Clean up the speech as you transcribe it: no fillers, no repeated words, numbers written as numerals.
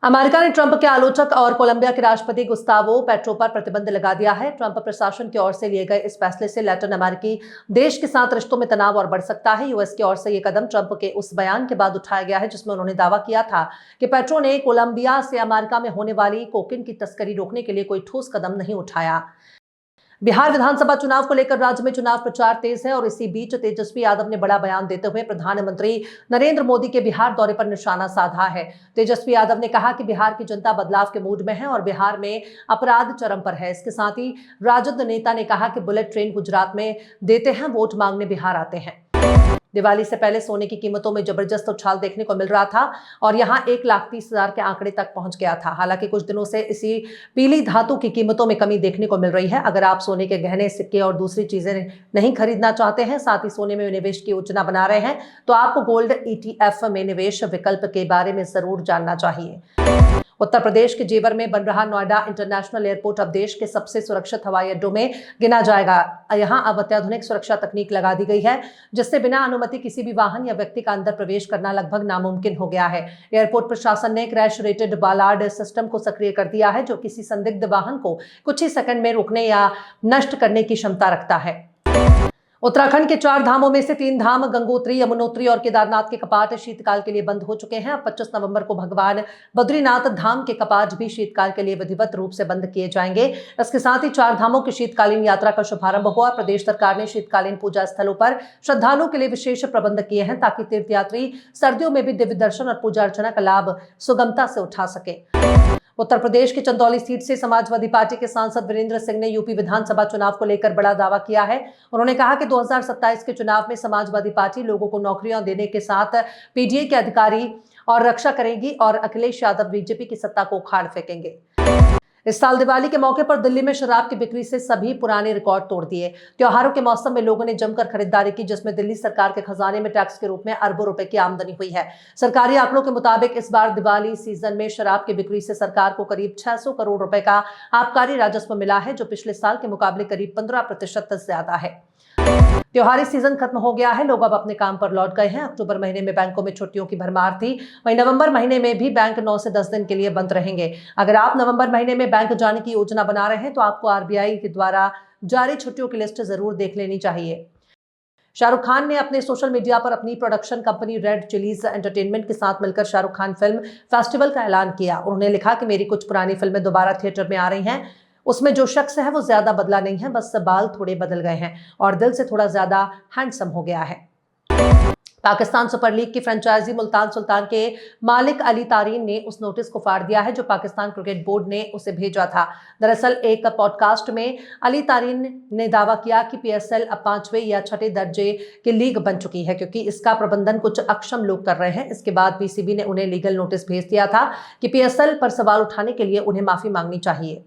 America ने Trump के आलोचक और कोलंबिया के राष्ट्रपति गुस्तावो पेट्रो पर प्रतिबंध लगा दिया है। ट्रंप प्रशासन की ओर से लिए गए इस फैसले से लैटिन अमेरिकी देश के साथ रिश्तों में तनाव और बढ़ सकता है। यूएस की ओर से यह कदम ट्रंप के उस बयान के बाद उठाया गया है जिसमें उन्होंने दावा किया था कि पेट्रो ने कोलंबिया से अमेरिका में होने वाली कोकीन की तस्करी रोकने के लिए कोई ठोस कदम नहीं उठाया। बिहार विधानसभा चुनाव को लेकर राज्य में चुनाव प्रचार तेज है और इसी बीच तेजस्वी यादव ने बड़ा बयान देते हुए प्रधानमंत्री नरेंद्र मोदी के बिहार दौरे पर निशाना साधा है। तेजस्वी यादव ने कहा कि बिहार की जनता बदलाव के मूड में है और बिहार में अपराध चरम पर है। इसके साथ ही राजद नेता ने कहा कि बुलेट ट्रेन गुजरात में देते हैं, वोट मांगने बिहार आते हैं। दिवाली से पहले सोने की कीमतों में जबरदस्त उछाल देखने को मिल रहा था और यहां 1,30,000 के आंकड़े तक पहुंच गया था। हालांकि कुछ दिनों से इसी पीली धातु की कीमतों में कमी देखने को मिल रही है। अगर आप सोने के गहने, सिक्के और दूसरी चीजें नहीं खरीदना चाहते हैं, साथ ही सोने में निवेश की योजना बना रहे हैं, तो आपको गोल्ड ETF में निवेश विकल्प के बारे में जरूर जानना चाहिए। उत्तर प्रदेश के जेवर में बन रहा नोएडा इंटरनेशनल एयरपोर्ट अब देश के सबसे सुरक्षित हवाई अड्डों में गिना जाएगा। यहां अब अत्याधुनिक सुरक्षा तकनीक लगा दी गई है जिससे बिना अनुमति किसी भी वाहन या व्यक्ति का अंदर प्रवेश करना लगभग नामुमकिन हो गया है। एयरपोर्ट प्रशासन ने क्रैश रेटेड बालार्ड सिस्टम को सक्रिय कर दिया है जो किसी संदिग्ध वाहन को कुछ ही सेकंड में रोकने या नष्ट करने की क्षमता रखता है। उत्तराखंड के 4 धामों में से 3 धाम गंगोत्री, यमुनोत्री और केदारनाथ के कपाट शीतकाल के लिए बंद हो चुके हैं। अब 25 नवंबर को भगवान बद्रीनाथ धाम के कपाट भी शीतकाल के लिए विधिवत रूप से बंद किए जाएंगे। इसके साथ ही 4 धामों की शीतकालीन यात्रा का शुभारंभ हुआ। प्रदेश सरकार ने शीतकालीन पूजा स्थलों पर श्रद्धालुओं के लिए विशेष प्रबंध किए हैं ताकि तीर्थयात्री सर्दियों में भी दिव्य दर्शन और पूजा अर्चना का लाभ सुगमता से उठा सके। उत्तर प्रदेश की चंदौली सीट से समाजवादी पार्टी के सांसद वीरेंद्र सिंह ने यूपी विधानसभा चुनाव को लेकर बड़ा दावा किया है। उन्होंने कहा कि 2027 के चुनाव में समाजवादी पार्टी लोगों को नौकरियां देने के साथ पीडीए के अधिकारी और रक्षा करेगी और अखिलेश यादव बीजेपी की सत्ता को उखाड़ फेंकेंगे। इस साल दिवाली के मौके पर दिल्ली में शराब की बिक्री से सभी पुराने रिकॉर्ड तोड़ दिए। त्योहारों के मौसम में लोगों ने जमकर खरीदारी की जिसमें दिल्ली सरकार के खजाने में टैक्स के रूप में अरबों रुपए की आमदनी हुई है। सरकारी आंकड़ों के मुताबिक इस बार दिवाली सीजन में शराब की बिक्री से सरकार को करीब 600 करोड़ रुपए का आबकारी राजस्व मिला है जो पिछले साल के मुकाबले करीब 15% ज्यादा है। त्योहारी सीजन खत्म हो गया है, लोग अब अपने काम पर लौट गए हैं। अक्टूबर महीने में बैंकों में छुट्टियों की भरमार थी, वहीं नवंबर महीने में भी बैंक 9 से 10 दिन के लिए बंद रहेंगे। अगर आप नवंबर महीने में बैंक जाने की योजना बना रहे हैं तो आपको आरबीआई के द्वारा जारी छुट्टियों की लिस्ट जरूर देख लेनी चाहिए। शाहरुख खान ने अपने सोशल मीडिया पर अपनी production company red chillies entertainment के साथ मिलकर शाहरुख खान फिल्म फेस्टिवल का ऐलान किया। उन्होंने लिखा कि मेरी कुछ पुरानी फिल्में दोबारा थिएटर में आ रही हैं, उसमें जो शख्स है वो ज्यादा बदला नहीं है, बस बाल थोड़े बदल गए हैं और दिल से थोड़ा ज्यादा हैंडसम हो गया है। पाकिस्तान सुपर लीग की फ्रेंचाइजी मुल्तान सुल्तान के मालिक अली तारीन ने उस नोटिस को फाड़ दिया है जो पाकिस्तान क्रिकेट बोर्ड ने उसे भेजा था। दरअसल एक पॉडकास्ट में अली तारीन ने दावा किया कि PSL अब 5वें या 6ठे दर्जे की लीग बन चुकी है क्योंकि इसका प्रबंधन कुछ अक्षम लोग कर रहे हैं। इसके बाद PCB ने उन्हें लीगल नोटिस भेज दिया था कि PSL पर सवाल उठाने के लिए उन्हें माफी मांगनी चाहिए।